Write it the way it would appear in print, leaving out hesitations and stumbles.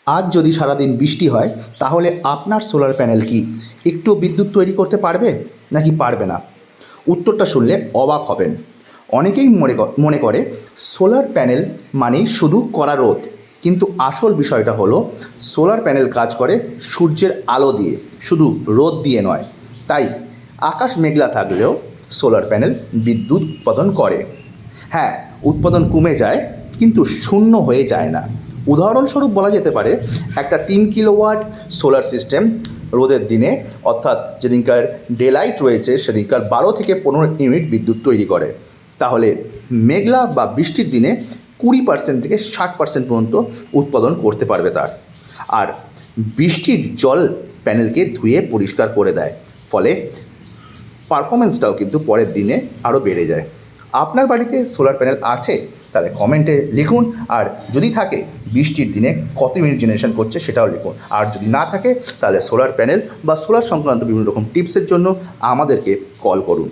আজ যদি সারাদিন বৃষ্টি হয় তাহলে আপনার সোলার প্যানেল কি একটু বিদ্যুৎ তৈরি করতে পারবে নাকি পারবে না? উত্তরটা শুনলে অবাক হবেন। অনেকেই মনে করে সোলার প্যানেল মানেই শুধু কড়া রোদ, কিন্তু আসল বিষয়টা হলো সোলার প্যানেল কাজ করে সূর্যের আলো দিয়ে, শুধু রোদ দিয়ে নয়। তাই আকাশ মেঘলা থাকলেও সোলার প্যানেল বিদ্যুৎ উৎপাদন করে। হ্যাঁ, উৎপাদন কমে যায় কিন্তু শূন্য হয়ে যায় না। উদাহরণস্বরূপ বলা যেতে পারে একটা 3 কিলোওয়াট সোলার সিস্টেম রোদের দিনে, অর্থাৎ যেদিনকার ডে লাইট রয়েছে সেদিনকার 12 থেকে 15 ইউনিট বিদ্যুৎ তৈরি করে। তাহলে মেঘলা বা বৃষ্টির দিনে 20% থেকে 60% পর্যন্ত উৎপাদন করতে পারবে তার। আর বৃষ্টির জল প্যানেলকে ধুয়ে পরিষ্কার করে দেয়, ফলে পারফরমেন্সটাও কিন্তু পরের দিনে আরও বেড়ে যায়। আপনার বাড়িতে সোলার প্যানেল আছে? তাহলে কমেন্টে লিখুন। আর যদি থাকে, বৃষ্টির দিনে কত ইউনিট জেনারেশন করছে সেটাও লিখুন। আর যদি না থাকে তাহলে সোলার প্যানেল বা সোলার সংক্রান্ত বিভিন্ন রকম টিপসের জন্য আমাদেরকে কল করুন।